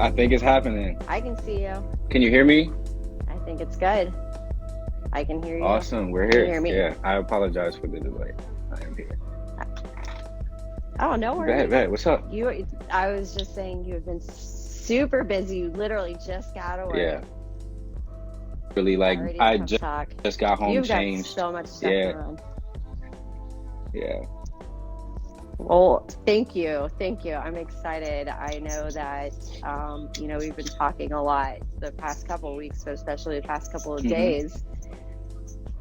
I think it's happening. I can see you. Can you hear me? I think it's good. I can hear you. Awesome. We're Can you here. hear me? Yeah. I apologize for the delay. I am here. Oh, no worries. What's up? I was just saying you have been super busy. You literally just got to work. Yeah. Really, like, Already I tough talk. just got home, You've changed. got so much stuff Yeah. going on. Yeah. Well, thank you. I'm excited. I know that, we've been talking a lot the past couple of weeks, but especially the past couple of days.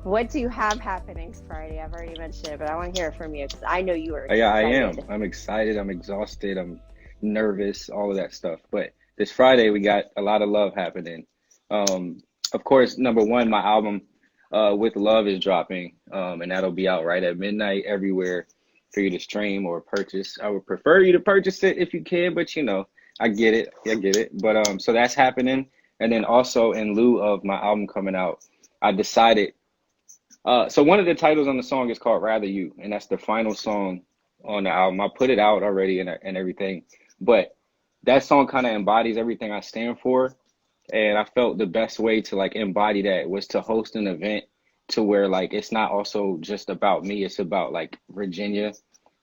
What do you have happening Friday? I've already mentioned it, but I want to hear it from you because I know you are excited. Yeah, I am. I'm excited. I'm exhausted. I'm nervous, all of that stuff. But this Friday, we got a lot of love happening. Of course, number one, my album, With Love, is dropping, and that'll be out right at midnight everywhere for you to stream or purchase. I would prefer you to purchase it if you can, but I get it. But so that's happening. And then also in lieu of my album coming out, I decided, so one of the titles on the song is called Rather You, and that's the final song on the album. I put it out already and everything, but that song kind of embodies everything I stand for. And I felt the best way to like embody that was to host an event to where like it's not also just about me, it's about like Virginia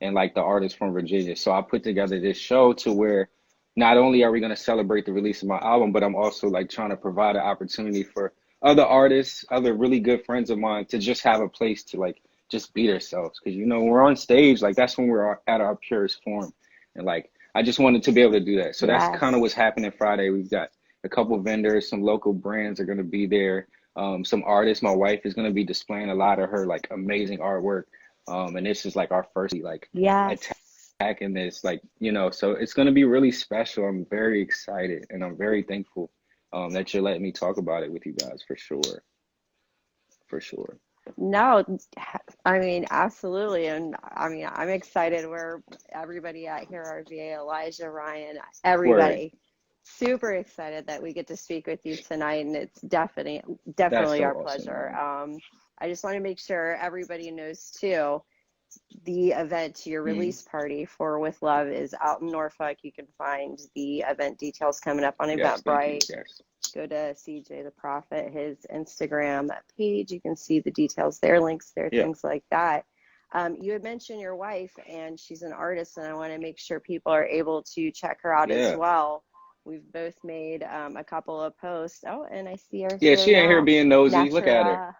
and like the artists from Virginia. So I put together this show to where not only are we going to celebrate the release of my album, but I'm also like trying to provide an opportunity for other artists, other really good friends of mine to just have a place to like just be themselves. Because when we're on stage, like that's when we're at our purest form. And like I just wanted to be able to do that. So that's kind of what's happening Friday. We've got a couple of vendors, some local brands are going to be there. Some artists, my wife is going to be displaying a lot of her like amazing artwork. And this is like our first like attack in this, like, so it's going to be really special. I'm very excited and I'm very thankful that you're letting me talk about it with you guys for sure. No, I mean, absolutely. And I mean, I'm excited where everybody at here, RVA, Elijah, Ryan, everybody. Super excited that we get to speak with you tonight, and it's definitely so our pleasure. I just want to make sure everybody knows too, the event, your release party for With Love is out in Norfolk. You can find the event details coming up on Eventbrite. Yes. Go to CJ the Prophet, his Instagram page. You can see the details there, links there, things like that. You had mentioned your wife, and she's an artist, and I want to make sure people are able to check her out as well. We've both made a couple of posts. Oh, and I see her here she ain't here being nosy. Look at her.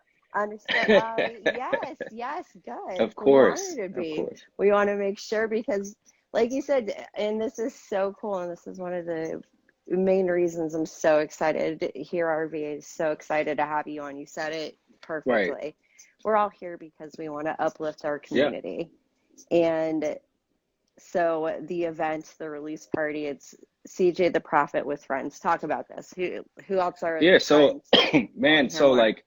Yes, good. Of course. We want to make sure because, like you said, and this is so cool, and this is one of the main reasons I'm so excited here. RVA is so excited to have you on. You said it perfectly. Right. We're all here because we want to uplift our community. And so the event, the release party, it's CJ the Prophet with friends. Talk about this. Who else are so man, so like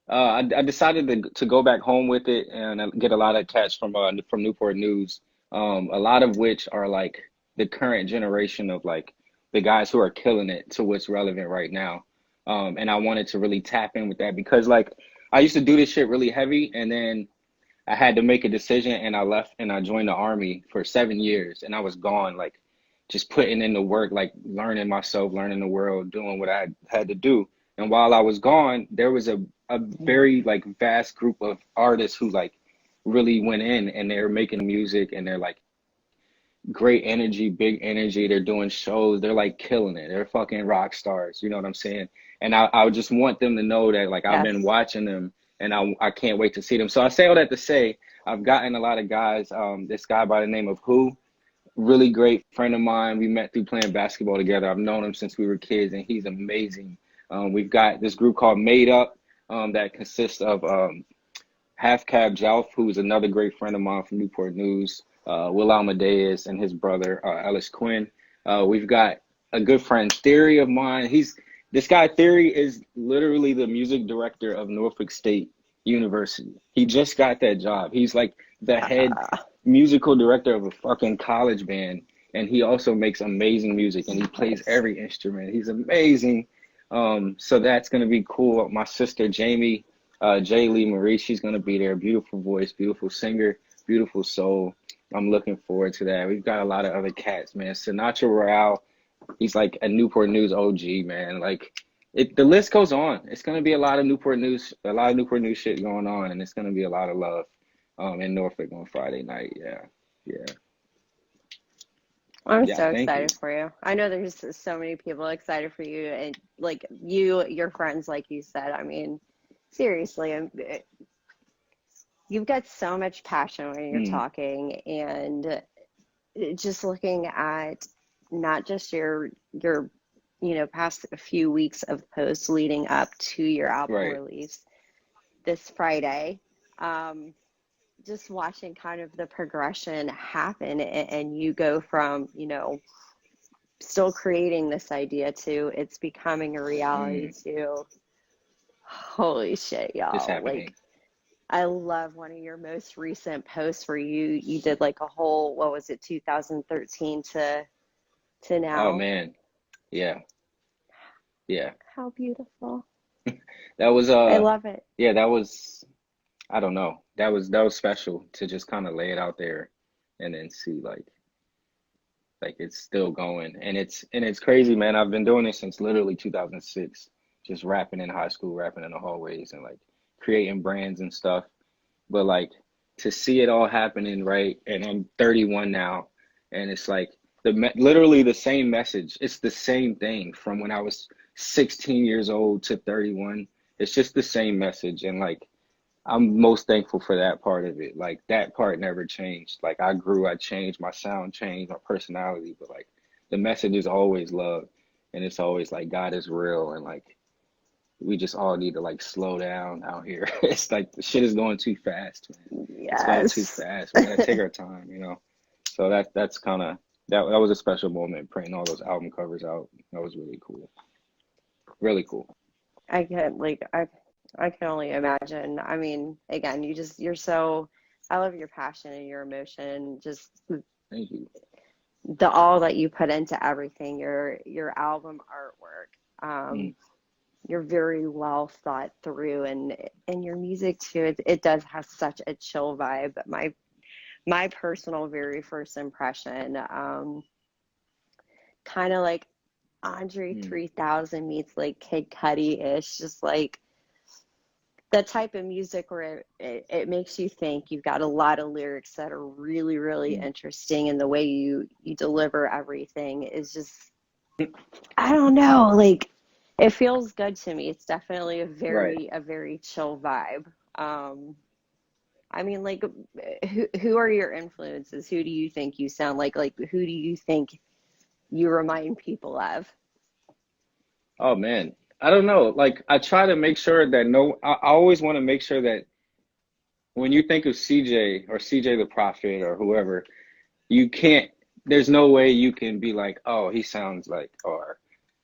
I decided to go back home with it and get a lot of cats from Newport News, a lot of which are like the current generation of like the guys who are killing it to what's relevant right now. And I wanted to really tap in with that because like I used to do this shit really heavy, and then I had to make a decision, and I left and I joined the Army for 7 years, and I was gone, like just putting in the work, like learning myself, learning the world, doing what I had to do. And while I was gone, there was a very like vast group of artists who like really went in, and they're making music, and they're like great energy, big energy. They're doing shows. They're like killing it. They're fucking rock stars. You know what I'm saying? And I just want them to know that like I've been watching them, and I can't wait to see them. So I say all that to say I've gotten a lot of guys. This guy by the name of Who, really great friend of mine. We met through playing basketball together. I've known him since we were kids, and he's amazing. We've got this group called Made Up that consists of Half Cab Jalf, who's another great friend of mine from Newport News, Will Amadeus and his brother Ellis Quinn. We've got a good friend, Theory of mine. This guy Theory is literally the music director of Norfolk State University. He just got that job. He's like the head musical director of a fucking college band, and he also makes amazing music, and he plays every instrument. He's amazing. So that's gonna be cool. My sister Jamie, J. Lee Marie, she's gonna be there. Beautiful voice, beautiful singer, beautiful soul. I'm looking forward to that. We've got a lot of other cats, man. Sinatra Royale, He's like a Newport News OG, man. Like the list goes on. It's gonna be a lot of Newport News shit going on, and it's gonna be a lot of love in Norfolk on Friday night. Yeah. Yeah. I'm Yeah, so thank you. excited for you. I know there's so many people excited for you, and like your friends, like you said. I mean, seriously, you've got so much passion when you're Mm, talking, and just looking at not just your past few weeks of posts leading up to your album right. release this Friday. Just watching kind of the progression happen, and you go from still creating this idea to it's becoming a reality Mm, to holy shit, it's y'all. Like, happening. I love one of your most recent posts where you did like a whole, what was it, 2013 to Oh now. man. Yeah. Yeah. How beautiful. That was I love it. yeah, that was I don't know. That was special to just kind of lay it out there and then see like it's still going. And it's crazy, man. I've been doing this since literally 2006, just rapping in high school, rapping in the hallways and like creating brands and stuff. But like to see it all happening, right? And I'm 31 now, and it's like literally the same message. It's the same thing from when I was 16 years old to 31. It's just the same message, and like I'm most thankful for that part of it. Like that part never changed. Like I grew, I changed, my sound changed, my personality, but like the message is always love, and it's always like God is real, and like we just all need to like slow down out here. It's like the shit is going too fast, man. It's going too Yes. fast. We gotta take our time, you know. So that's kind of that was a special moment printing all those album covers out. That was really cool. Really cool. I can like I can only imagine. I mean, again, you're so, I love your passion and your emotion, just Thank you. the all that you put into everything, your album artwork. Mm, You're very well thought through, and your music too. It does have such a chill vibe. But my personal very first impression, kind of like Andre mm, 3000 meets like Kid Cudi ish, just like the type of music where it makes you think. You've got a lot of lyrics that are really, really mm. interesting, and the way you deliver everything is just, I don't know, like it feels good to me. It's definitely Right. a very chill vibe. I mean, like, who are your influences? Who do you think you sound like? Like, who do you think you remind people of? Oh man. I don't know. Like I try to make sure that I always want to make sure that when you think of CJ or CJ the Prophet or whoever, you can't, there's no way you can be like, oh, he sounds like, or,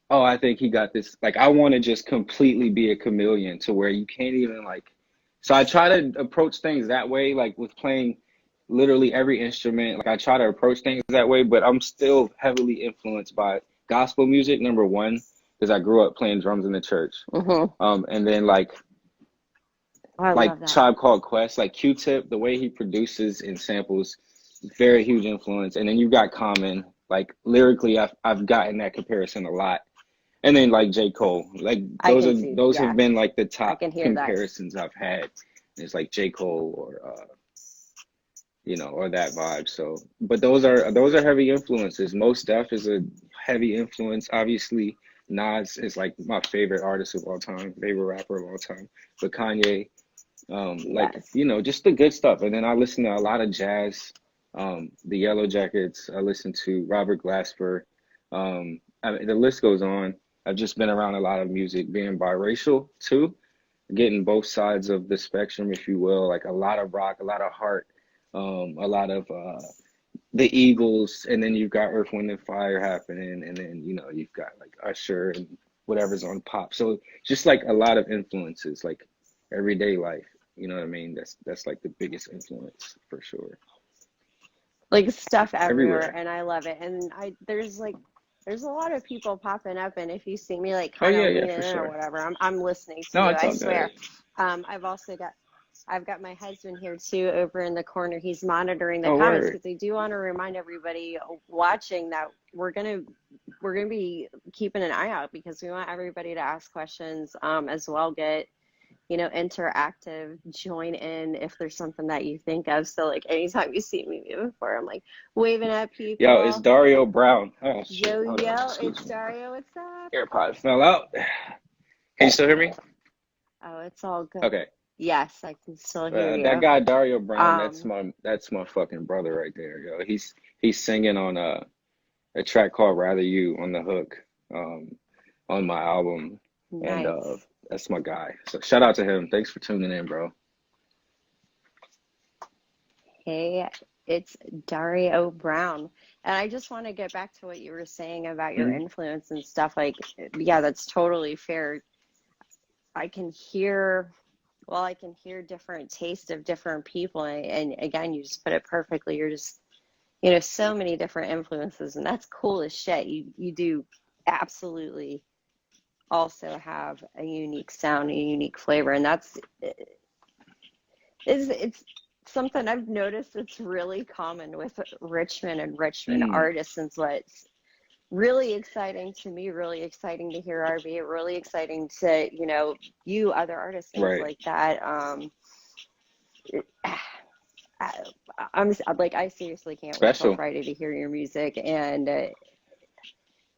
oh, I think he got this. Like, I want to just completely be a chameleon to where you can't even, like, so I try to approach things that way, like with playing literally every instrument. Like, I try to approach things that way, but I'm still heavily influenced by gospel music, number one, because I grew up playing drums in the church. Mm-hmm. And then, Oh, I love like that. Tribe Called Quest, like Q-Tip, the way he produces and samples, very huge influence. And then you got Common, like lyrically, I've gotten that comparison a lot. And then like J. Cole, like I can see, those have yeah, been like the I top can hear that. comparisons I've had. It's like J. Cole or or that vibe. So, but those are heavy influences. Mos Def is a heavy influence. Obviously, Nas is like my favorite artist of all time, favorite rapper of all time. But Kanye, like Yes. just the good stuff. And then I listen to a lot of jazz, the Yellow Jackets. I listen to Robert Glasper. I mean, the list goes on. I've just been around a lot of music, being biracial too, getting both sides of the spectrum, if you will. Like a lot of rock, a lot of heart, a lot of the Eagles, and then you've got Earth, Wind, and Fire happening, and then you've got like Usher and whatever's on pop. So just like a lot of influences, like everyday life. You know what I mean? That's like the biggest influence for sure. Like stuff everywhere, Everywhere. and I love it. And there's a lot of people popping up, and if you see me like Oh kind yeah, of yeah, leaning for in or sure. whatever, I'm listening to No, you, it's I all good. swear. I've also got I've got my husband here too, over in the corner. He's monitoring the Oh, comments word. because I do want to remind everybody watching that we're gonna be keeping an eye out because we want everybody to ask questions, as well. Get interactive, join in if there's something that you think of. So like anytime you see me moving forward, I'm like waving at Yo, it's people. Dario Brown. Oh shit. Yo, Hold on. yo, Excuse it's me. Dario. What's up? AirPod fell out. Can you still hear me? Oh, it's all good. Okay. Yes, I can still hear That you. guy Dario Brown, Um, that's my fucking brother right there, yo. He's singing on a track called Rather You on the hook, on my album. And nice. that's my guy. So shout out to him. Thanks for tuning in, bro. Hey, it's Dario Brown. And I just want to get back to what you were saying about your Mhm. influence and stuff. Like, yeah, that's totally fair. I can hear, well, I can hear different tastes of different people. And again, you just put it perfectly. You're just, so many different influences, and that's cool as shit. You do absolutely also have a unique sound, a unique flavor, and that's it's something I've noticed that's really common with Richmond Mm, artists, and what's really exciting to me, really exciting to hear RB, really exciting to you other artists, things right. like that. I, I'm like I seriously can't wait till Special. Friday to hear your music and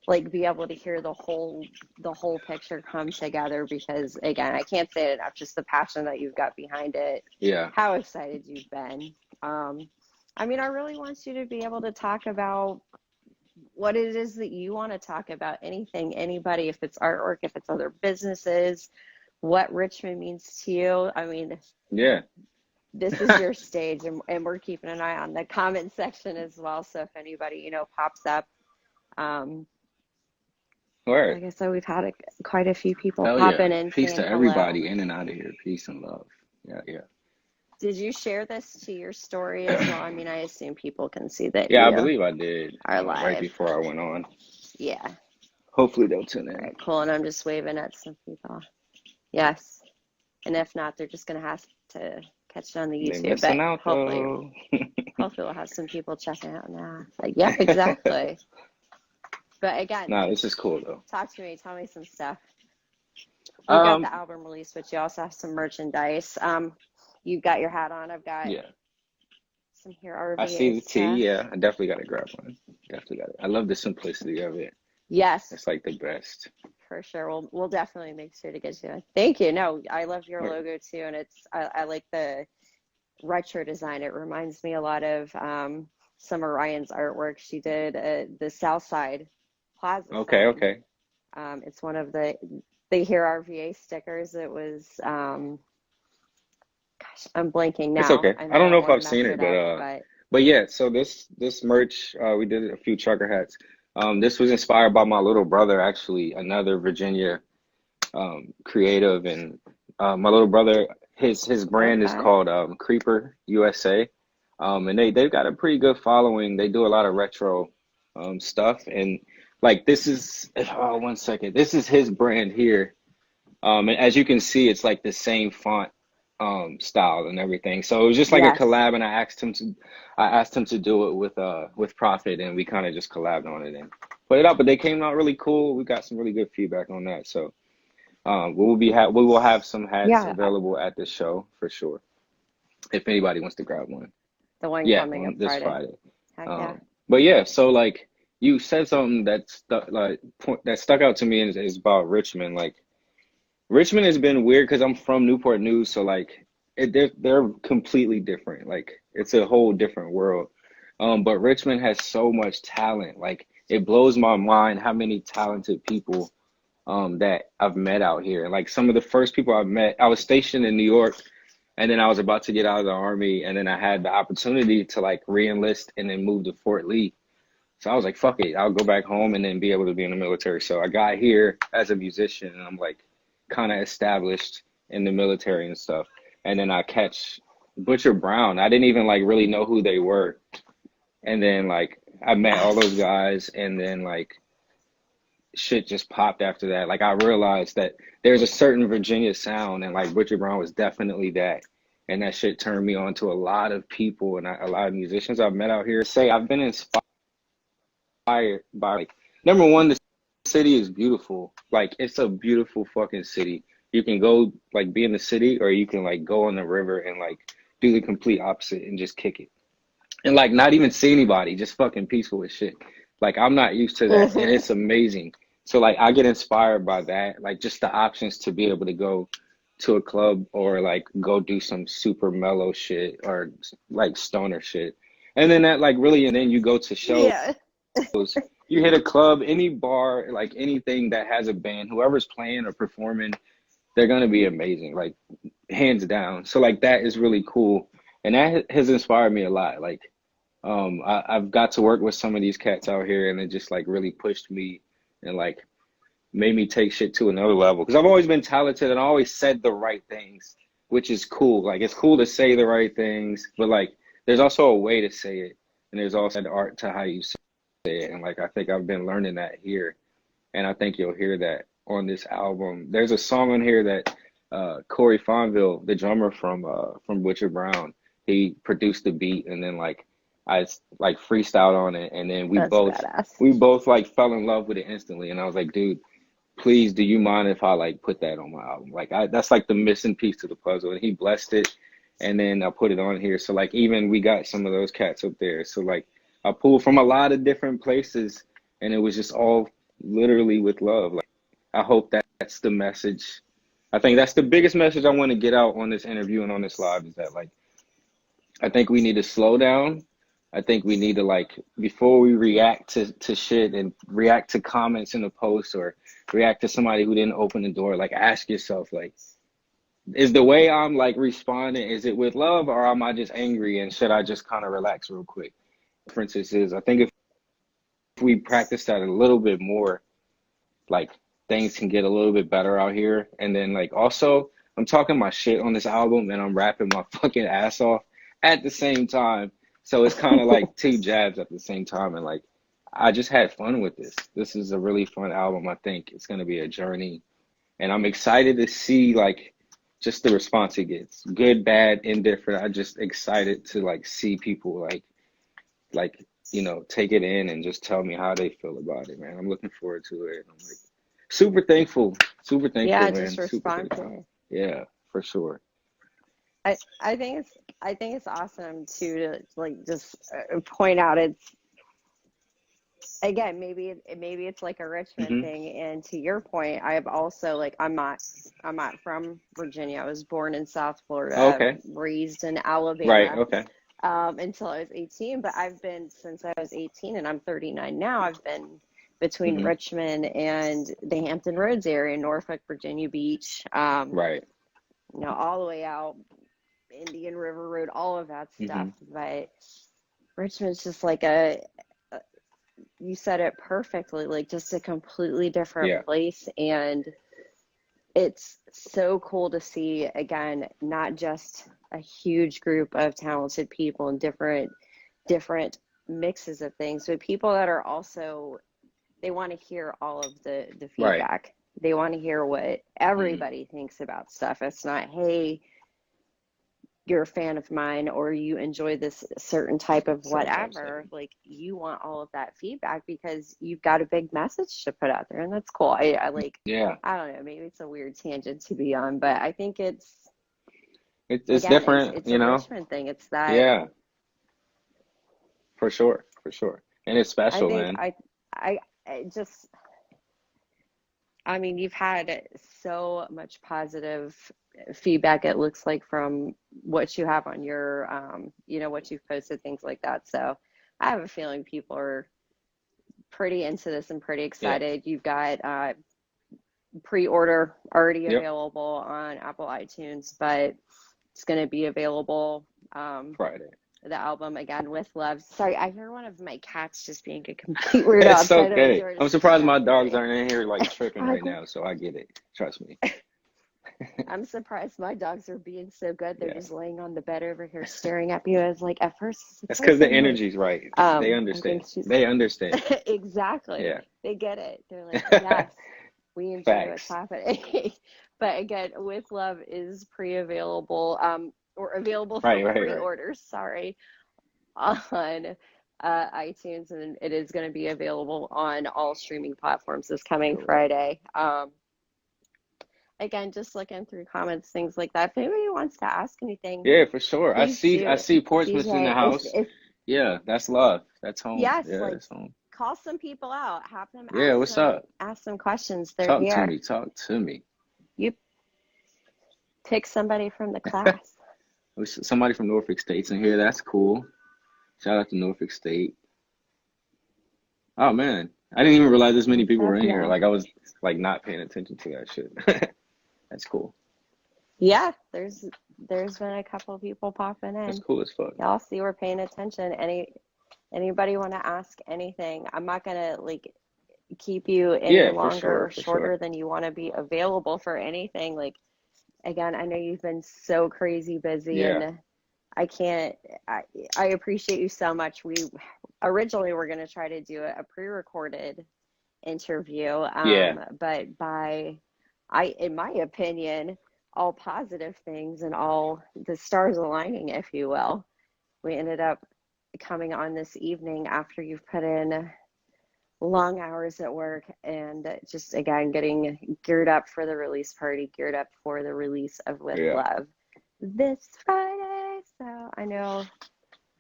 like be able to hear the whole picture come together, because again, I can't say it enough, just the passion that you've got behind it, Yeah. how excited you've been. I mean, I really want you to be able to talk about what it is that you want to talk about, anything, anybody, if it's artwork, if it's other businesses, what Richmond means to you. I mean, Yeah. this is your stage, and we're keeping an eye on the comment section as well. So if anybody, pops up, um, Word. like I said, we've had quite a few people Hell yeah. popping in Peace saying to hello. everybody in and out of here. Peace and love. Yeah, yeah. Did you share this to your story as well? I mean, I assume people can see that Yeah, I you believe I did, are right live. before I went on. Yeah. Hopefully they'll tune All in. right, cool. And I'm just waving at some people. Yes. And if not, they're just going to have to catch it on the They YouTube. missing But out hopefully, though. we'll have some people checking out now. Like, yep, exactly. But again, Nah, this is cool though. talk to me. Tell me some stuff. We've got Um, the album release, but you also have some merchandise. You've got your hat on. I've got yeah. some here I see RVA the T. stuff. Yeah, I definitely got to grab one. Definitely got it. I love the simplicity of it. Yes, It's like the best. for sure. We'll definitely make sure to get you one. Thank you. No, I love your Or, logo too, and I like the retro design. It reminds me a lot of some of Ryan's artwork. She did the South Side Plaza okay, sign. okay. It's one of the They Hear RVA stickers. It was gosh, I'm blanking It's now. okay. I I know I don't know don't if want to I've mess seen it, it up, but but but yeah. So this merch, we did a few trucker hats. This was inspired by my little brother, actually, another Virginia creative, and my little brother, his brand is okay. called Creeper USA, and they've got a pretty good following. They do a lot of retro stuff, and like this is one second, this is his brand here, and as you can see, it's like the same font style and everything. So it was just like a Yes. collab, and I asked him to do it with Profit, and we kind of just collabed on it and put it up. But they came out really cool. We got some really good feedback on that. So we will have some hats Yeah, available at the show for sure. If anybody wants to grab one, the one yeah, coming up on this Friday. Friday. Heck yeah. But yeah, so like you said something that stuck out to me is about Richmond. Like Richmond has been weird because I'm from Newport News, so like they're completely different. Like it's a whole different world. But Richmond has so much talent. Like it blows my mind how many talented people that I've met out here. Like some of the first people I've met, I was stationed in New York, and then I was about to get out of the army, and then I had the opportunity to like re-enlist and then move to Fort Lee. So I was like, fuck it, I'll go back home and then be able to be in the military. So I got here as a musician, and I'm like kind of established in the military and stuff. And then I catch Butcher Brown. I didn't even like really know who they were. And then like I met all those Yes. guys, and then like shit just popped after that. Like I realized that there's a certain Virginia sound, and like Butcher Brown was definitely that. And that shit turned me on to a lot of people and a lot of musicians I've met out here. Say I've been inspired by like, number one, the city is beautiful. Like it's a beautiful fucking city. You can go like be in the city, or you can like go on the river and like do the complete opposite and just kick it. And like not even see anybody, just fucking peaceful as shit. Like I'm not used to that, and it's amazing. So like I get inspired by that, like just the options to be able to go to a club or like go do some super mellow shit or like stoner shit. And then that like really, and then you go to shows. Yeah. You hit a club, any bar, like anything that has a band, whoever's playing or performing, they're gonna be amazing, like hands down. So like that is really cool, and that has inspired me a lot. Like I've got to work with some of these cats out here, and it just like really pushed me and like made me take shit to another level. Because I've always been talented and I always said the right things, which is cool. Like it's cool to say the right things, but like there's also a way to say it, and there's also the art to how you say it. And like I think I've been learning that here, and I think you'll hear that on this album. There's a song on here that Corey Fonville, the drummer from Butcher Brown, he produced the beat, and then like I like freestyled on it, and then That's badass. we both like fell in love with it instantly. And I was like, dude, please, do you mind if I like put that on my album? Like that's like the missing piece to the puzzle, and he blessed it, and then I put it on here. So like even we got some of those cats up there. So like I pulled from a lot of different places, and it was just all literally with love. Like I hope that's the message. I think that's the biggest message I want to get out on this interview and on this live, is that like I think we need to slow down. I think we need to like, before we react to shit and react to comments in a post or react to somebody who didn't open the door, like ask yourself, like, is the way I'm like responding, is it with love, or am I just angry, and should I just kind of relax real quick? The difference is I think if we practice that a little bit more, like things can get a little bit better out here. And then like also I'm talking my shit on this album and I'm rapping my fucking ass off at the same time. So it's kind of like two jabs at the same time. And like I just had fun with this. This is a really fun album. I think it's going to be a journey, and I'm excited to see like just the response it gets, good, bad, indifferent. I'm just excited to like see people like you know, take it in and just tell me how they feel about it, man. I'm looking forward to it. I'm like super thankful, Yeah, man. just Super respond to thankful. it. Yeah, for sure. I think it's awesome too to like just point out it's, again, maybe it's like a Richmond Hmm. thing. And to your point, I've also like I'm not from Virginia. I was born in South Florida, Okay. raised in Right. Alabama, Okay. until I was 18. But I've been, since I was 18, and I'm 39 now, I've been between Hmm. Richmond and the Hampton Roads area, Norfolk, Virginia Beach, Right. you know, all the way out Indian River Road, all of that stuff. Hmm. But Richmond's just like you said it perfectly, like just a completely different Yeah. place. And it's so cool to see, again, not just a huge group of talented people and different mixes of things, but people that are also, they want to hear all of the Right. feedback. They want to hear what everybody thinks about stuff. It's not, hey, you're a fan of mine or you enjoy this certain type of whatever. Like, you want all of that feedback because you've got a big message to put out there, and that's cool. I like, Yeah. I don't know, maybe it's a weird tangent to be on, but I think it's, It's again, different, it's you a know. Richmond thing. It's that, Yeah, for sure, for sure. And it's I special, think man. I just, I mean, you've had so much positive feedback, it looks like, from what you have on your, you know, what you've posted, things like that. So I have a feeling people are pretty into this and pretty Yeah. excited. You've got pre-order already Yep. available on Apple iTunes, but it's going to be available, Friday. the album, again, with love. Sorry, I hear one of my cats just being a complete weirdo It's outside of the okay. door, I'm just surprised my distracting dogs me. aren't in here like tripping I'm right like, now, so I get it. Trust me. I'm surprised my dogs are being so good. They're Yeah. just laying on the bed over here staring at me. I was like, at first, That's what's because the that noise? energy's right. They I think understand. she's They understand. exactly. Yeah. They get it. They're like, yes, we enjoy what's Facts. happening. But again, With Love is pre-available. or available for Right. pre-orders, sorry, on iTunes, and it is going to be available on all streaming platforms this coming Friday. Again, just looking through comments, things like that. If anybody wants to ask anything, Yeah, for sure. I please do. see Portsmouth's in the CJ, house. if Yeah, that's love. That's home. yes, Yeah, like that's home. call some people out, have them Yeah, what's up? ask some questions. They're Talk here. to me. You pick somebody from the class. Somebody from Norfolk State's in here. That's cool. Shout out to Norfolk State. Oh man, I didn't even realize this many people were in here. Like I was like not paying attention to that shit. That's cool. Yeah, there's been a couple of people popping in. That's cool as fuck. Y'all see we're paying attention. Anybody want to ask anything? I'm not gonna like keep you any longer or shorter than you want to be available for anything. Like again, I know you've been so crazy busy and I appreciate you so much. We originally were going to try to do a pre-recorded interview, but in my opinion, all positive things and all the stars aligning, if you will, we ended up coming on this evening after you've put in long hours at work and just again getting geared up for the release party, geared up for the release of With Love this Friday. So I know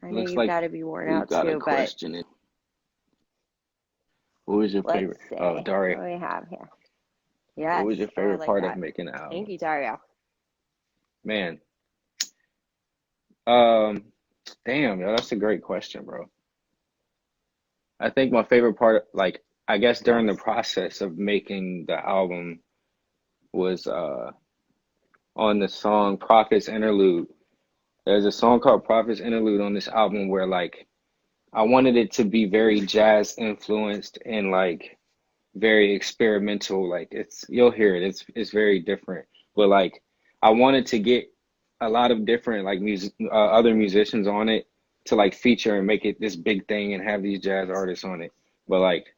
you've got to be worn out too, but what was your favorite? Oh, Dario. What do we have here? Yes. What was your favorite part of making the album? Thank you, Dario. Man. Damn, yo, that's a great question, bro. I think my favorite part, like, I guess during the process of making the album was on the song Prophet's Interlude. There's a song called Prophet's Interlude on this album where, like, I wanted it to be very jazz influenced and, like, very experimental. Like, you'll hear it. It's very different. But, like, I wanted to get a lot of different, like, other musicians on it to like feature and make it this big thing and have these jazz artists on it. But like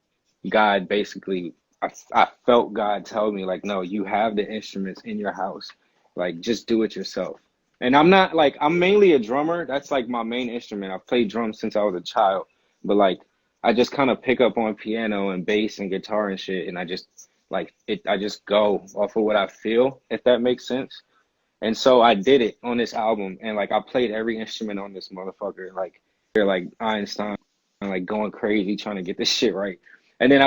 God basically, I felt God tell me like, no, you have the instruments in your house. Like just do it yourself. And I'm not like, I'm mainly a drummer. That's like my main instrument. I've played drums since I was a child. But like, I just kind of pick up on piano and bass and guitar and shit. And I just I just go off of what I feel, if that makes sense. And so I did it on this album, and like I played every instrument on this motherfucker, like they're like Einstein, like going crazy trying to get this shit right. And then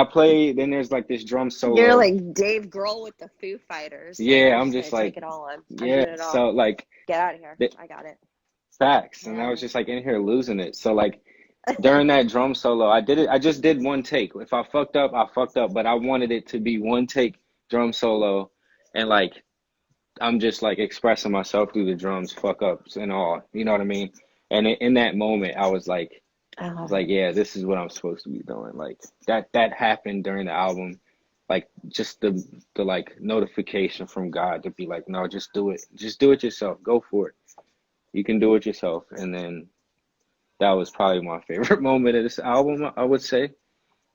then there's like this drum solo. You're like Dave Grohl with the Foo Fighters. Yeah, I'm just like take it all in. Yeah, so like get out of here. I got it. Facts, and I was just like in here losing it. So like during that drum solo, I just did one take. If I fucked up, I fucked up, but I wanted it to be one take drum solo, and like I'm just like expressing myself through the drums, fuck ups and all, you know what I mean? And in that moment, I was like, yeah, this is what I'm supposed to be doing. Like that happened during the album, like just the like notification from God to be like, no, just do it yourself, go for it. You can do it yourself. And then that was probably my favorite moment of this album, I would say.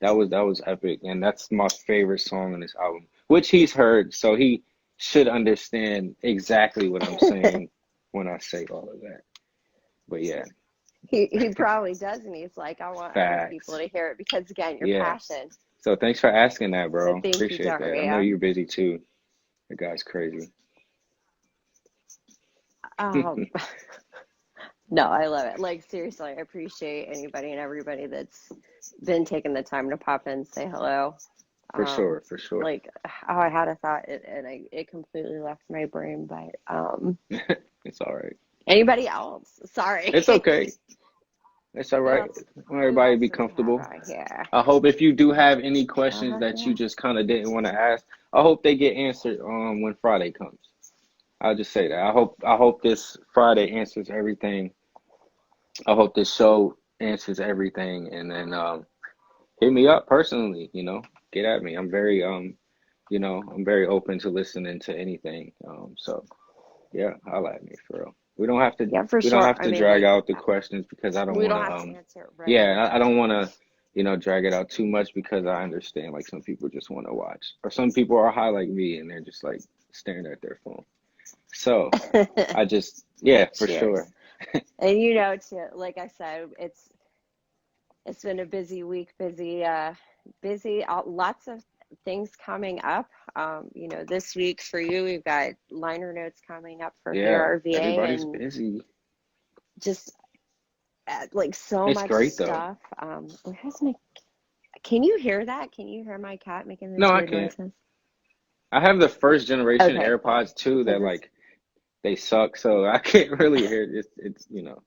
That was epic, and that's my favorite song on this album, which he's heard, so he should understand exactly what I'm saying when I say all of that. But yeah. He probably does, and he's like, I want other people to hear it because, again, your passion. So thanks for asking that, bro. So appreciate that. I know you're busy too. The guy's crazy. No, I love it. Like, seriously, I appreciate anybody and everybody that's been taking the time to pop in and say hello. For sure. Like, I had a thought, and it completely left my brain, but it's all right. Anybody else? Sorry. It's okay. It's all right. Everybody be comfortable. I hope if you do have any questions that you just kind of didn't want to ask, I hope they get answered when Friday comes. I'll just say that. I hope this Friday answers everything. I hope this show answers everything, and then hit me up personally, get at me. I'm very I'm very open to listening to anything. So yeah, holla at me for real. We don't have to don't have to drag out the questions because I don't want to answer it right I don't want to drag it out too much because I understand like some people just want to watch, or some people are high like me and they're just like staring at their phone. So I just Yeah, for sure. Cheers. And you know, like I said, it's been a busy week, busy, lots of things coming up. You know, this week for you, we've got liner notes coming up for here Yeah, RVA, everybody's and busy. just like so It's much great though. stuff. Where's my? Can you hear that? Can you hear my cat making No, those I weird can't. noises? I have the first generation Okay, cool. AirPods too that Because like they suck, so I can't really hear it. It's you know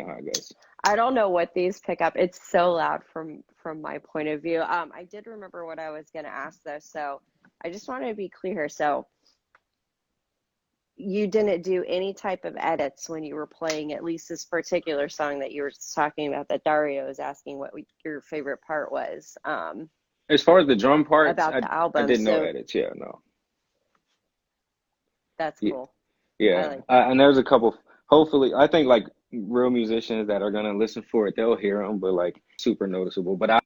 how it goes. I don't know what these pick up. It's so loud from my point of view. I did remember what I was going to ask though, so I just wanted to be clear. So you didn't do any type of edits when you were playing at least this particular song that you were talking about that Dario was asking what your favorite part was As far as the drum parts, about the I album. did no So edits. Yeah, no. that's Yeah, cool. I yeah. like that. And there's a couple. Hopefully, I think like real musicians that are gonna listen for it, they'll hear them, but like super noticeable. But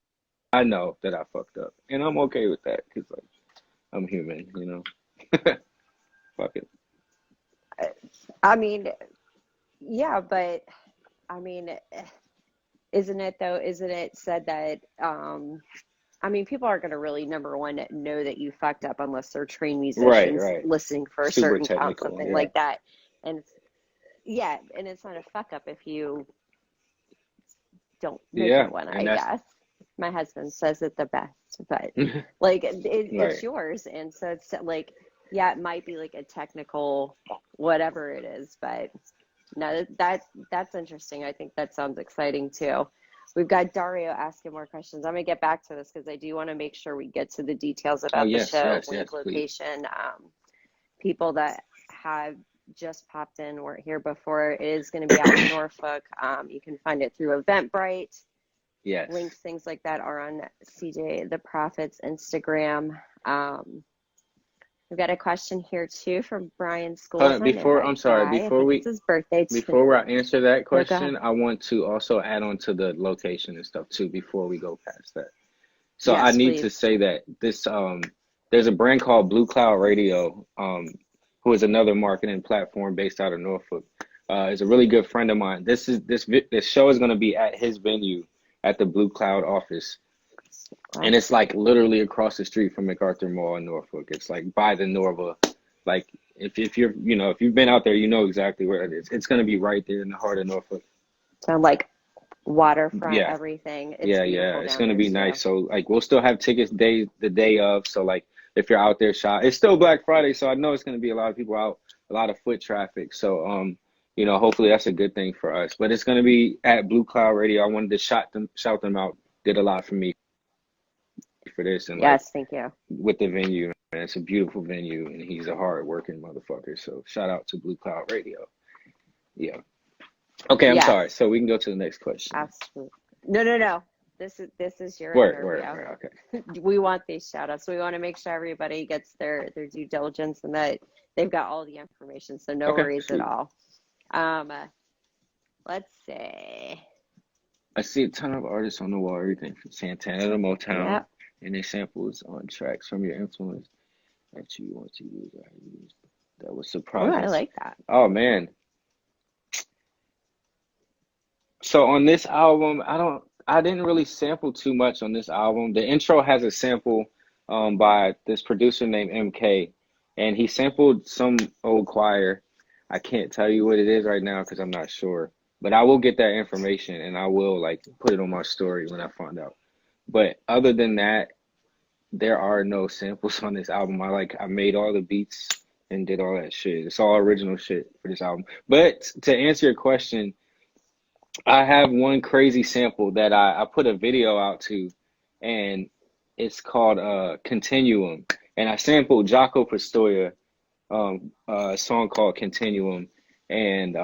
I know that I fucked up, and I'm okay with that because like I'm human, you know. Fuck it. I mean, yeah, but I mean, isn't it though? Isn't it said that I mean, people aren't going to really, number one, know that you fucked up unless they're trained Right, musicians right. listening for a Super certain count, technical. something Yeah. like that. And yeah, and it's not a fuck up if you don't make Yeah, it one, and I that's guess. My husband says it the best, but like it's right. yours. And so it's like, yeah, it might be like a technical whatever it is, but no, that's interesting. I think that sounds exciting too. We've got Dario asking more questions. I'm gonna get back to this because I do want to make sure we get to the details Oh about the yes, show, yes, link, yes, please. location. People that have just popped in weren't here before. It is going to be out in Norfolk. You can find it through Eventbrite. Yes. Links, things like that are on CJ the Prophet's Instagram. We've got a question here too from Brian Hold on, Scholes. I know before that I'm sorry, guy. I think it's his birthday today. before I answer that No, go ahead. question, I want to also add on to the location and stuff too before we go past that. So I Yes, need to please. say that this there's a brand called Blue Cloud Radio, who is another marketing platform based out of Norfolk. Is a really good friend of mine. This show is going to be at his venue at the Blue Cloud office, Wow. and it's like literally across the street from MacArthur Mall in Norfolk. It's like by the Norva. Like if you're if you've been out there, you know exactly where it is. It's going to be right there in the heart of Norfolk. So like waterfront, Yeah. everything. It's Yeah. beautiful It's down gonna there be too. nice. So like we'll still have tickets the day of. So like if you're out there shop, it's still Black Friday, so I know it's gonna be a lot of people out, a lot of foot traffic. So hopefully that's a good thing for us. But it's gonna be at Blue Cloud Radio. I wanted to shout them out. Did a lot for me for this and like Yes, thank you. with the venue. And it's a beautiful venue and he's a hard working motherfucker. So shout out to Blue Cloud Radio. Yeah. Okay, I'm Yes, sorry. So we can go to the next question. absolutely. No. This is your Word. interview. Okay. We want these shout outs. We want to make sure everybody gets their due diligence and that they've got all the information. So no Okay, worries at sweet. all. Let's see. I see a ton of artists on the wall, everything from Santana to Motown, Yep. and they samples on tracks from your influence that you want to use. That was Oh, surprising. I like that. Oh man. So on this album, I didn't really sample too much on this album. The intro has a sample by this producer named MK, and he sampled some old choir. I can't tell you what it is right now because I'm not sure. But I will get that information and I will like put it on my story when I find out. But other than that, there are no samples on this album. I made all the beats and did all that shit. It's all original shit for this album. But to answer your question, I have one crazy sample that I put a video out to, and it's called Continuum. And I sampled Jaco Pistoia, a song called Continuum. And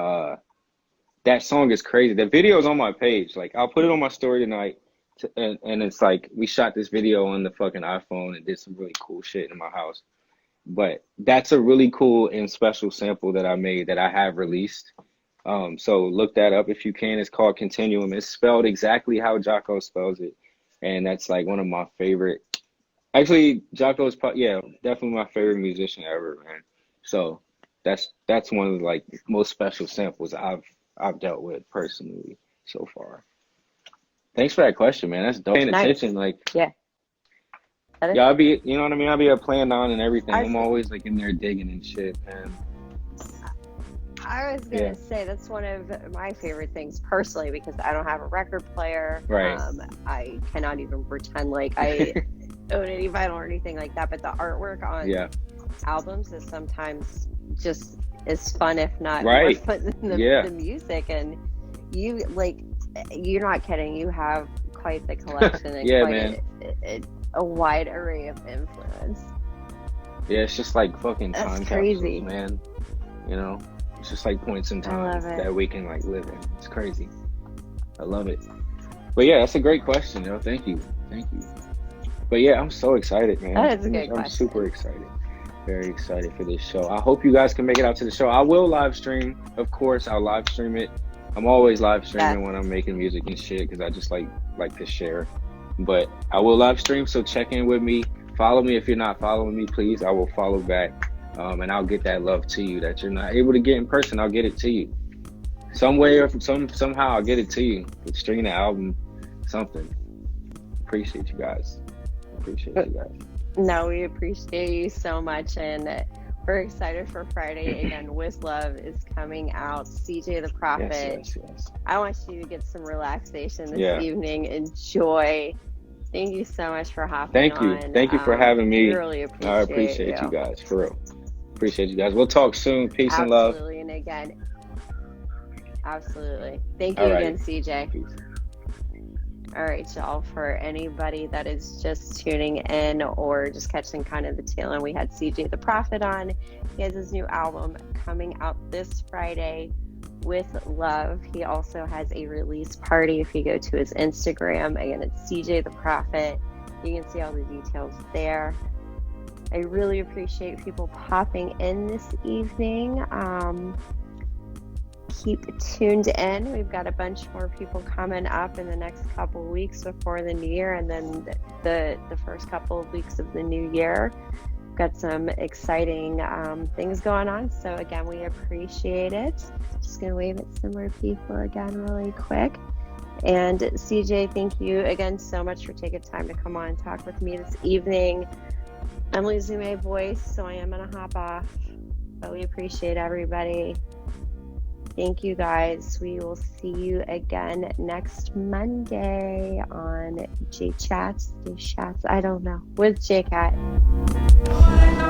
that song is crazy. The video is on my page. Like I'll put it on my story tonight. And it's like we shot this video on the fucking iPhone and did some really cool shit in my house. But that's a really cool and special sample that I made that I have released. So look that up if you can. It's called Continuum. It's spelled exactly how Jaco spells it. And that's like one of my favorite. Actually, definitely my favorite musician ever, man. So that's one of the like most special samples I've dealt with personally so far. Thanks for that question, man. That's dope. Paying attention, like yeah, I'll be, you know what I mean? I'll be playing on and everything. I'm was always like in there digging and shit, man. I was gonna say that's one of my favorite things personally because I don't have a record player. Right. I cannot even pretend like I own any vinyl or anything like that. But the artwork on albums is sometimes just as fun, if not more fun than the music. And you're not kidding. You have quite the collection and quite a wide array of influence. Yeah, it's just like fucking That's time crazy, capsules, man. You know, it's just like points in time that we can like live in. It's crazy. I love it. But yeah, that's a great question, yo. Thank you. But yeah, I'm so excited, man. That is a good question. I'm super excited. Very excited for this show. I hope you guys can make it out to the show. I will live stream. Of course, I'll live stream it. I'm always live streaming when I'm making music and shit because I just like to share. But I will live stream, so check in with me. Follow me if you're not following me, please. I will follow back, and I'll get that love to you that you're not able to get in person. I'll get it to you, some way or somehow. I'll get it to you. Stream the album, something. Appreciate you guys. No, we appreciate you so much, and we're excited for Friday again. With Love is coming out. CJ the Prophet. Yes. I want you to get some relaxation this evening. Enjoy. Thank you so much for hopping on. Thank you for having me. Really appreciate I appreciate you guys, for real. Appreciate you guys. We'll talk soon. Peace and love. Absolutely, and again, absolutely. Thank you again, CJ. Peace. All right, y'all, for anybody that is just tuning in or just catching kind of the tail end, we had CJ the Prophet on. He has his new album coming out this Friday, With Love. He also has a release party. If you go to his Instagram, again, it's CJ the Prophet. You can see all the details there. I really appreciate people popping in this evening. Keep tuned in. We've got a bunch more people coming up in the next couple of weeks before the new year, and then the first couple of weeks of the new year. We've got some exciting things going on. So again, we appreciate it. Just gonna wave at some more people again really quick. And CJ, thank you again so much for taking time to come on and talk with me this evening. I'm losing my voice, so I am gonna hop off. But we appreciate everybody. Thank you guys. We will see you again next Monday on JChats, I don't know, with JCat.